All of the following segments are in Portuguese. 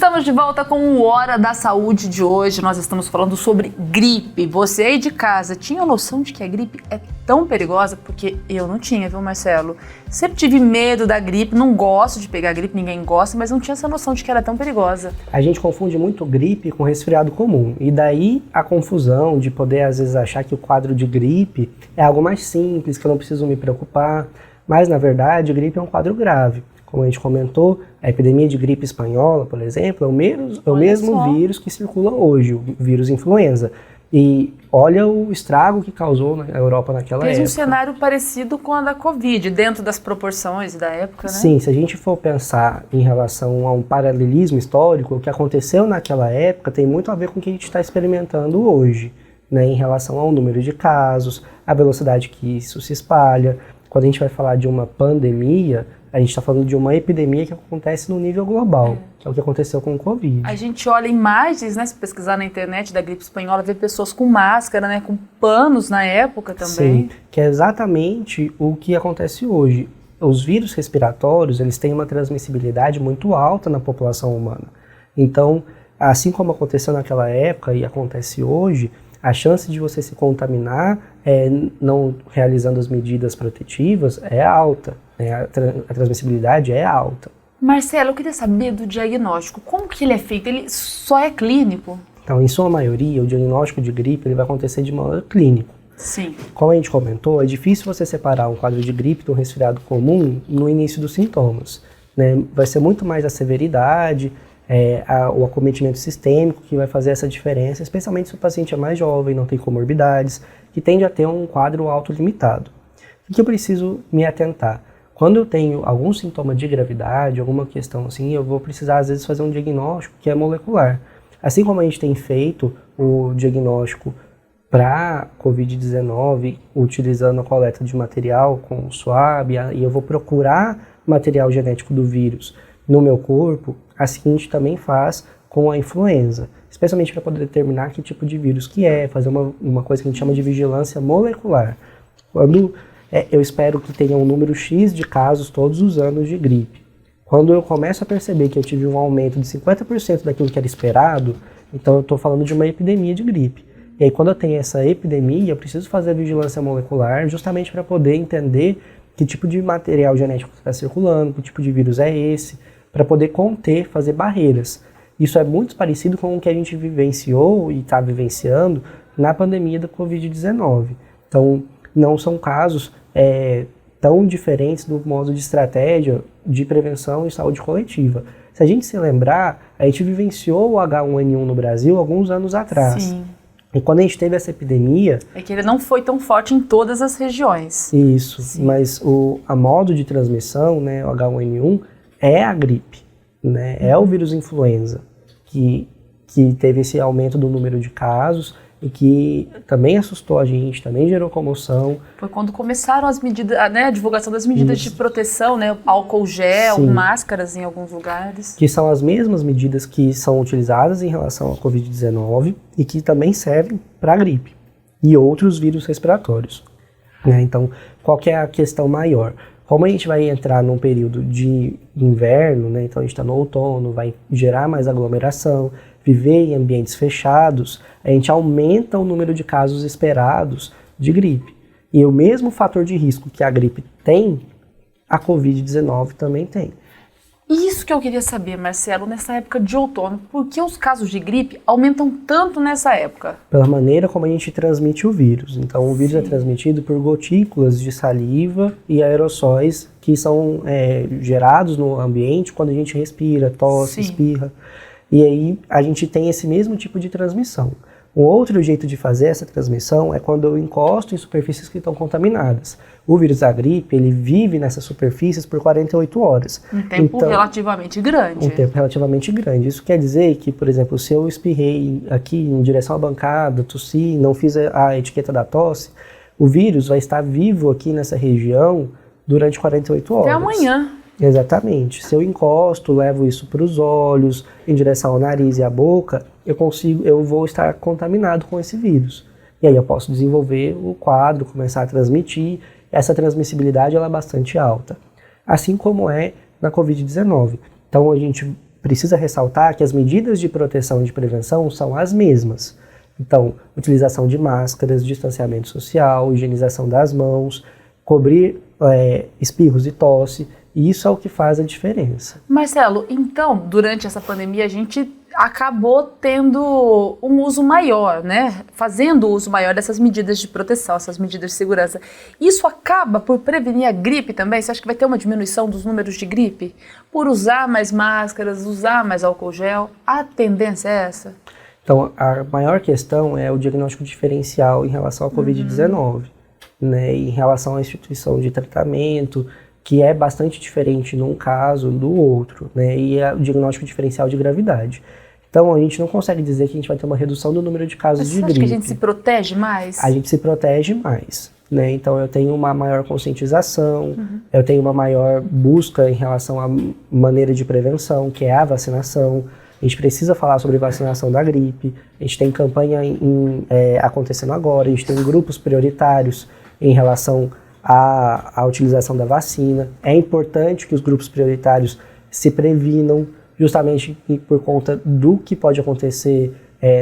Estamos de volta com o Hora da Saúde de hoje. Nós estamos falando sobre gripe. Você aí de casa tinha noção de que a gripe é tão perigosa? Porque eu não tinha, viu, Marcelo? Sempre tive medo da gripe, não gosto de pegar gripe, ninguém gosta, mas não tinha essa noção de que era tão perigosa. A gente confunde muito gripe com resfriado comum. E daí a confusão de poder, às vezes, achar que o quadro de gripe é algo mais simples, que eu não preciso me preocupar. Mas, na verdade, a gripe é um quadro grave. Como a gente comentou, a epidemia de gripe espanhola, por exemplo, é o mesmo vírus que circula hoje, o vírus influenza. E olha o estrago que causou na Europa naquela época. Fez um cenário parecido com a da Covid, dentro das proporções da época, né? Sim, se a gente for pensar em relação a um paralelismo histórico, o que aconteceu naquela época tem muito a ver com o que a gente está experimentando hoje, né, em relação ao número de casos, a velocidade que isso se espalha. Quando a gente vai falar de uma pandemia, a gente está falando de uma epidemia que acontece no nível global, que é o que aconteceu com o Covid. A gente olha imagens, né, se pesquisar na internet da gripe espanhola, vê pessoas com máscara, né, com panos na época também. Sim, que é exatamente o que acontece hoje. Os vírus respiratórios, eles têm uma transmissibilidade muito alta na população humana. Então, assim como aconteceu naquela época e acontece hoje, a chance de você se contaminar não realizando as medidas protetivas é alta, né? A transmissibilidade é alta. Marcelo, eu queria saber do diagnóstico. Como que ele é feito? Ele só é clínico? Então, em sua maioria, o diagnóstico de gripe ele vai acontecer de modo clínico. Sim. Como a gente comentou, é difícil você separar um quadro de gripe de um resfriado comum no início dos sintomas, né? Vai ser muito mais a severidade, o acometimento sistêmico que vai fazer essa diferença, especialmente se o paciente é mais jovem, não tem comorbidades, que tende a ter um quadro autolimitado. O que eu preciso me atentar? Quando eu tenho algum sintoma de gravidade, alguma questão assim, eu vou precisar às vezes fazer um diagnóstico que é molecular. Assim como a gente tem feito o diagnóstico para Covid-19, utilizando a coleta de material com swab, e eu vou procurar material genético do vírus no meu corpo, assim a gente também faz com a influenza, especialmente para poder determinar que tipo de vírus que é, fazer uma coisa que a gente chama de vigilância molecular. Quando eu espero que tenha um número X de casos todos os anos de gripe. Quando eu começo a perceber que eu tive um aumento de 50% daquilo que era esperado, então eu estou falando de uma epidemia de gripe. E aí quando eu tenho essa epidemia, eu preciso fazer a vigilância molecular justamente para poder entender que tipo de material genético está circulando, que tipo de vírus é esse, para poder conter, fazer barreiras. Isso é muito parecido com o que a gente vivenciou e está vivenciando na pandemia da Covid-19. Então, não são casos tão diferentes do modo de estratégia de prevenção e saúde coletiva. Se a gente se lembrar, a gente vivenciou o H1N1 no Brasil alguns anos atrás. Sim. E quando a gente teve essa epidemia... É que ele não foi tão forte em todas as regiões. Isso, sim. Mas a modo de transmissão, né, o H1N1, é a gripe, né? É o vírus influenza que teve esse aumento do número de casos e que também assustou a gente, também gerou comoção. Foi quando começaram as medidas, né, a divulgação das medidas de proteção, né, álcool gel, Sim. Máscaras em alguns lugares. Que são as mesmas medidas que são utilizadas em relação à Covid-19 e que também servem para a gripe e outros vírus respiratórios, né? Então, qual que é a questão maior? Como a gente vai entrar num período de inverno, né, então a gente está no outono, vai gerar mais aglomeração, viver em ambientes fechados, a gente aumenta o número de casos esperados de gripe. E o mesmo fator de risco que a gripe tem, a Covid-19 também tem. Isso que eu queria saber, Marcelo, nessa época de outono, por que os casos de gripe aumentam tanto nessa época? Pela maneira como a gente transmite o vírus. Então, o vírus Sim. é transmitido por gotículas de saliva e aerossóis que são gerados no ambiente quando a gente respira, tosse, Sim. espirra. E aí, a gente tem esse mesmo tipo de transmissão. Um outro jeito de fazer essa transmissão é quando eu encosto em superfícies que estão contaminadas. O vírus da gripe, ele vive nessas superfícies por 48 horas. Um tempo relativamente grande. Um tempo relativamente grande. Isso quer dizer que, por exemplo, se eu espirrei aqui em direção à bancada, tossi, não fiz a etiqueta da tosse, o vírus vai estar vivo aqui nessa região durante 48 horas. Até amanhã. Exatamente. Se eu encosto, levo isso para os olhos, em direção ao nariz e à boca, eu vou estar contaminado com esse vírus. E aí eu posso desenvolver o quadro, começar a transmitir. Essa transmissibilidade ela é bastante alta. Assim como é na Covid-19. Então a gente precisa ressaltar que as medidas de proteção e de prevenção são as mesmas. Então, utilização de máscaras, distanciamento social, higienização das mãos, cobrir espirros e tosse, e isso é o que faz a diferença. Marcelo, então, durante essa pandemia, a gente acabou tendo um uso maior, né? Fazendo uso maior dessas medidas de proteção, essas medidas de segurança. Isso acaba por prevenir a gripe também? Você acha que vai ter uma diminuição dos números de gripe? Por usar mais máscaras, usar mais álcool gel? A tendência é essa? Então, a maior questão é o diagnóstico diferencial em relação à Covid-19, né? Em relação à instituição de tratamento, que é bastante diferente num caso do outro, né? E é o diagnóstico diferencial de gravidade. Então, a gente não consegue dizer que a gente vai ter uma redução do número de casos de gripe. Você acha que a gente se protege mais? A gente se protege mais, né? Então, eu tenho uma maior conscientização, eu tenho uma maior busca em relação à maneira de prevenção, que é a vacinação. A gente precisa falar sobre vacinação da gripe, a gente tem campanha acontecendo agora, a gente tem grupos prioritários em relação à utilização da vacina. É importante que os grupos prioritários se previnam, justamente por conta do que pode acontecer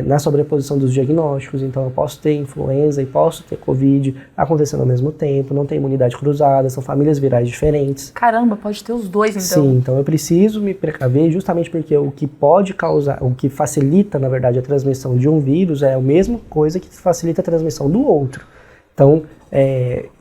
na sobreposição dos diagnósticos. Então eu posso ter influenza e posso ter Covid acontecendo ao mesmo tempo, não tem imunidade cruzada, são famílias virais diferentes. Caramba, pode ter os dois então. Sim, então eu preciso me precaver justamente porque o que pode causar, o que facilita na verdade a transmissão de um vírus é a mesma coisa que facilita a transmissão do outro. Então,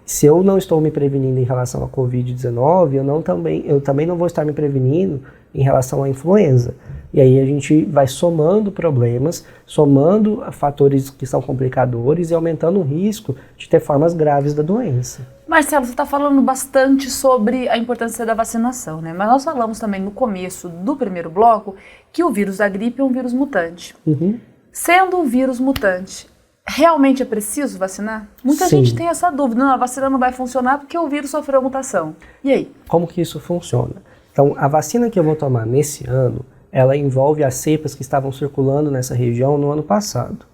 se eu não estou me prevenindo em relação à Covid-19, eu também não vou estar me prevenindo em relação à influenza. E aí a gente vai somando problemas, somando fatores que são complicadores e aumentando o risco de ter formas graves da doença. Marcelo, você está falando bastante sobre a importância da vacinação, né? Mas nós falamos também no começo do primeiro bloco que o vírus da gripe é um vírus mutante. Sendo um vírus mutante, realmente é preciso vacinar? Muita Sim. gente tem essa dúvida. Não, a vacina não vai funcionar porque o vírus sofreu mutação. E aí? Como que isso funciona? Então, a vacina que eu vou tomar nesse ano, ela envolve as cepas que estavam circulando nessa região no ano passado.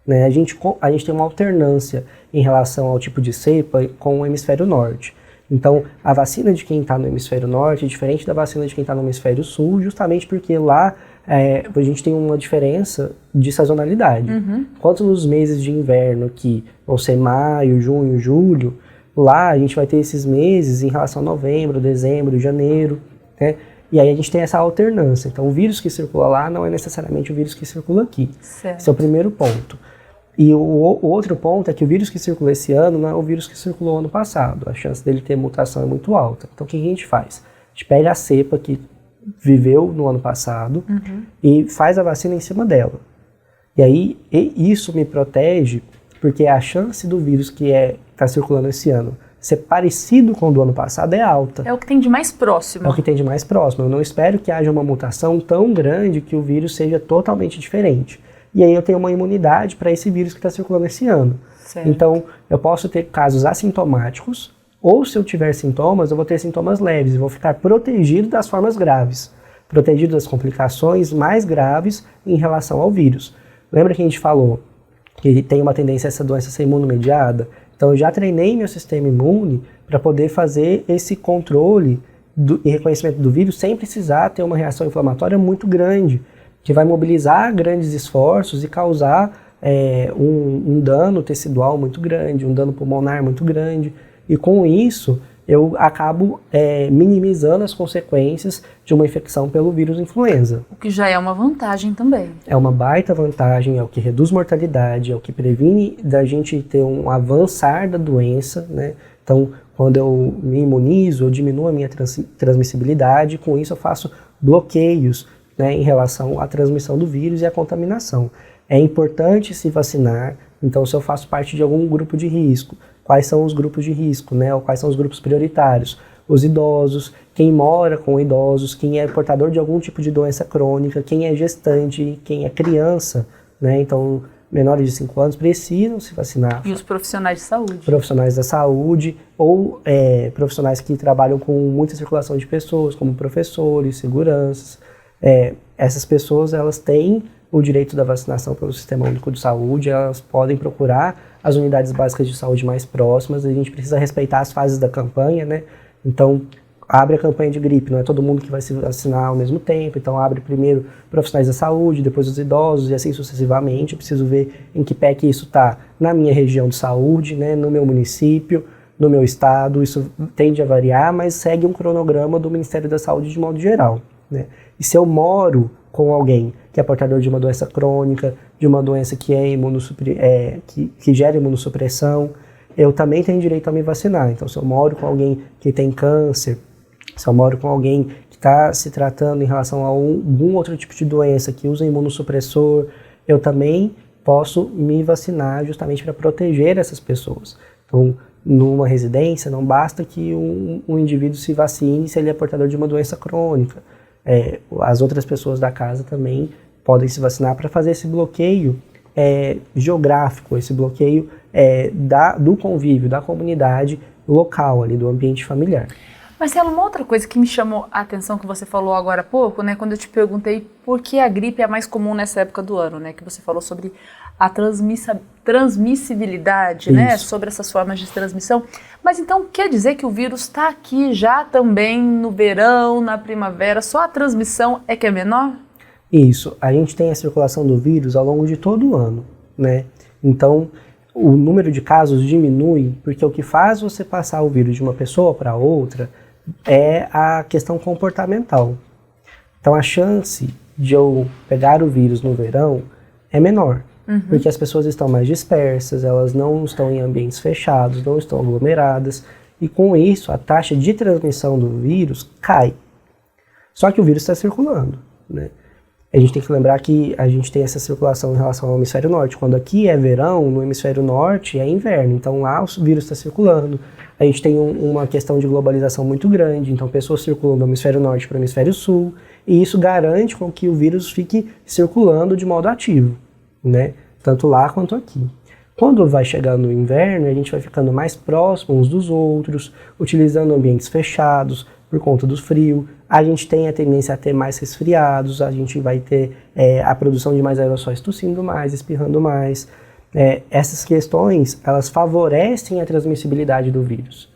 Né? A gente tem uma alternância em relação ao tipo de cepa com o hemisfério norte. Então, a vacina de quem está no hemisfério norte é diferente da vacina de quem está no hemisfério sul, justamente porque lá a gente tem uma diferença de sazonalidade. Enquanto nos meses de inverno, que vão ser maio, junho, julho, lá a gente vai ter esses meses em relação a novembro, dezembro, janeiro, né? E aí a gente tem essa alternância. Então, o vírus que circula lá não é necessariamente o vírus que circula aqui. Certo. Esse é o primeiro ponto. E o outro ponto é que o vírus que circula esse ano não é o vírus que circulou ano passado. A chance dele ter mutação é muito alta. Então, o que a gente faz? A gente pega a cepa que viveu no ano passado e faz a vacina em cima dela. E aí, isso me protege, porque a chance do vírus que está circulando esse ano ser parecido com o do ano passado é alta. É o que tem de mais próximo. É o que tem de mais próximo. Eu não espero que haja uma mutação tão grande que o vírus seja totalmente diferente. E aí eu tenho uma imunidade para esse vírus que está circulando esse ano. Certo. Então, eu posso ter casos assintomáticos, ou se eu tiver sintomas, eu vou ter sintomas leves, e vou ficar protegido das formas graves, protegido das complicações mais graves em relação ao vírus. Lembra que a gente falou que tem uma tendência a essa doença ser imunomediada? Então, eu já treinei meu sistema imune para poder fazer esse controle e reconhecimento do vírus sem precisar ter uma reação inflamatória muito grande, que vai mobilizar grandes esforços e causar um dano tecidual muito grande, um dano pulmonar muito grande. E com isso, eu acabo minimizando as consequências de uma infecção pelo vírus influenza. O que já é uma vantagem também. É uma baita vantagem, é o que reduz mortalidade, é o que previne da gente ter um avançar da doença, né? Então, quando eu me imunizo, eu diminuo a minha transmissibilidade, com isso eu faço bloqueios, né, em relação à transmissão do vírus e à contaminação. É importante se vacinar, então se eu faço parte de algum grupo de risco, quais são os grupos de risco, né, ou quais são os grupos prioritários? Os idosos, quem mora com idosos, quem é portador de algum tipo de doença crônica, quem é gestante, quem é criança, né, então menores de 5 anos precisam se vacinar. E os profissionais de saúde. Profissionais da saúde ou profissionais que trabalham com muita circulação de pessoas, como professores, seguranças. Essas pessoas, elas têm o direito da vacinação pelo Sistema Único de Saúde, elas podem procurar as unidades básicas de saúde mais próximas, a gente precisa respeitar as fases da campanha, né? Então, abre a campanha de gripe, não é todo mundo que vai se vacinar ao mesmo tempo, então abre primeiro profissionais da saúde, depois os idosos e assim sucessivamente. Eu preciso ver em que pé que isso está na minha região de saúde, né, no meu município, no meu estado. Isso tende a variar, mas segue um cronograma do Ministério da Saúde de modo geral, né? E se eu moro com alguém que é portador de uma doença crônica, de uma doença que que gera imunossupressão, eu também tenho direito a me vacinar. Então, se eu moro com alguém que tem câncer, se eu moro com alguém que está se tratando em relação a algum outro tipo de doença que usa imunossupressor, eu também posso me vacinar justamente para proteger essas pessoas. Então, numa residência, não basta que um indivíduo se vacine se ele é portador de uma doença crônica. As outras pessoas da casa também podem se vacinar para fazer esse bloqueio geográfico, esse bloqueio do convívio, da comunidade local ali, do ambiente familiar. Marcelo, uma outra coisa que me chamou a atenção que você falou agora há pouco, né, quando eu te perguntei por que a gripe é mais comum nessa época do ano, né, que você falou sobre a transmissibilidade, né, sobre essas formas de transmissão. Mas então quer dizer que o vírus está aqui já também no verão, na primavera, só a transmissão é que é menor? Isso, a gente tem a circulação do vírus ao longo de todo o ano, né? Então, o número de casos diminui porque o que faz você passar o vírus de uma pessoa para outra é a questão comportamental. Então, a chance de eu pegar o vírus no verão é menor, porque as pessoas estão mais dispersas, elas não estão em ambientes fechados, não estão aglomeradas, e com isso a taxa de transmissão do vírus cai. Só que o vírus está circulando, né? A gente tem que lembrar que a gente tem essa circulação em relação ao hemisfério norte. Quando aqui é verão, no hemisfério norte é inverno. Então lá o vírus está circulando. A gente tem uma questão de globalização muito grande. Então pessoas circulam do hemisfério norte para o hemisfério sul. E isso garante com que o vírus fique circulando de modo ativo, né? Tanto lá quanto aqui. Quando vai chegando o inverno, a gente vai ficando mais próximo uns dos outros, utilizando ambientes fechados por conta do frio. A gente tem a tendência a ter mais resfriados, a gente vai ter a produção de mais aerossóis tossindo mais, espirrando mais. Essas questões, elas favorecem a transmissibilidade do vírus.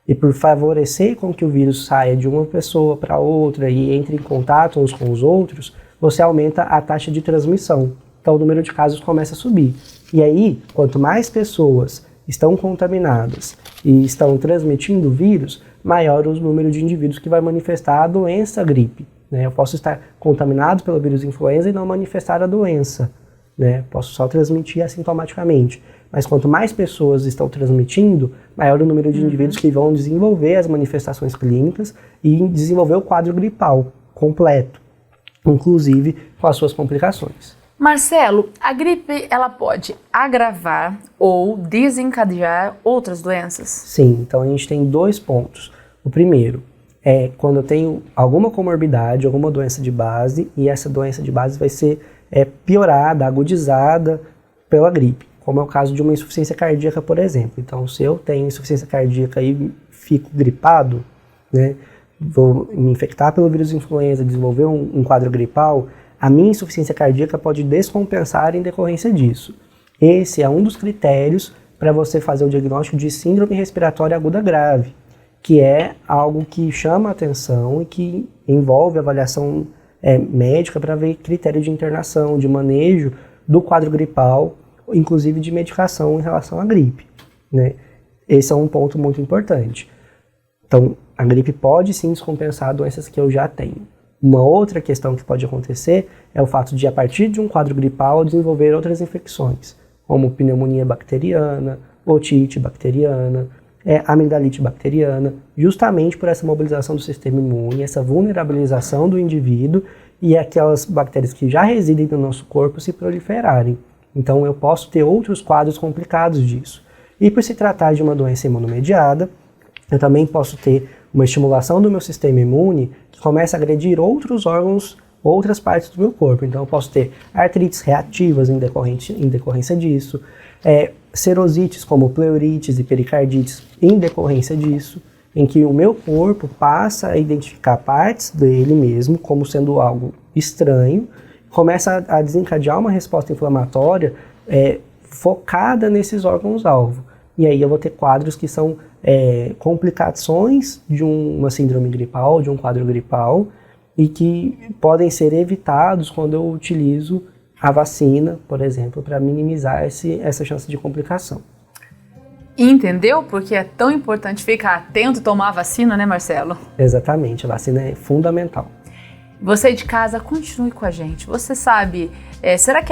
E por favorecer com que o vírus saia de uma pessoa para outra e entre em contato uns com os outros, você aumenta a taxa de transmissão. Então o número de casos começa a subir. E aí, quanto mais pessoas estão contaminadas e estão transmitindo o vírus, maior o número de indivíduos que vai manifestar a doença gripe, né? Eu posso estar contaminado pelo vírus influenza e não manifestar a doença, né? Posso só transmitir assintomaticamente. Mas quanto mais pessoas estão transmitindo, maior o número de indivíduos que vão desenvolver as manifestações clínicas e desenvolver o quadro gripal completo, inclusive com as suas complicações. Marcelo, a gripe ela pode agravar ou desencadear outras doenças? Sim, então a gente tem 2 pontos. O primeiro é quando eu tenho alguma comorbidade, alguma doença de base, e essa doença de base vai ser piorada, agudizada pela gripe, como é o caso de uma insuficiência cardíaca, por exemplo. Então, se eu tenho insuficiência cardíaca e fico gripado, né, vou me infectar pelo vírus influenza, desenvolver um quadro gripal, a minha insuficiência cardíaca pode descompensar em decorrência disso. Esse é um dos critérios para você fazer o diagnóstico de síndrome respiratória aguda grave, que é algo que chama a atenção e que envolve avaliação médica para ver critério de internação, de manejo do quadro gripal, inclusive de medicação em relação à gripe, né? Esse é um ponto muito importante. Então, a gripe pode sim descompensar doenças que eu já tenho. Uma outra questão que pode acontecer é o fato de, a partir de um quadro gripal, desenvolver outras infecções, como pneumonia bacteriana, otite bacteriana, amigdalite bacteriana, justamente por essa mobilização do sistema imune, essa vulnerabilização do indivíduo e aquelas bactérias que já residem no nosso corpo se proliferarem. Então eu posso ter outros quadros complicados disso. E por se tratar de uma doença imunomediada, eu também posso ter uma estimulação do meu sistema imune que começa a agredir outros órgãos, outras partes do meu corpo. Então eu posso ter artrites reativas em decorrência disso, serosites como pleurites e pericardites em decorrência disso, em que o meu corpo passa a identificar partes dele mesmo como sendo algo estranho, começa a desencadear uma resposta inflamatória focada nesses órgãos-alvo. e aí eu vou ter quadros que são complicações de uma síndrome gripal, de um quadro gripal, e que podem ser evitados quando eu utilizo a vacina, por exemplo, para minimizar essa chance de complicação. Entendeu? Porque é tão importante ficar atento e tomar a vacina, né, Marcelo? Exatamente, a vacina é fundamental. Você de casa, continue com a gente. Você sabe, será que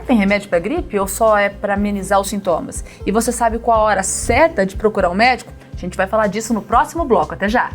tem remédio para gripe ou só é para amenizar os sintomas? E você sabe qual a hora certa de procurar um médico? A gente vai falar disso no próximo bloco. Até já!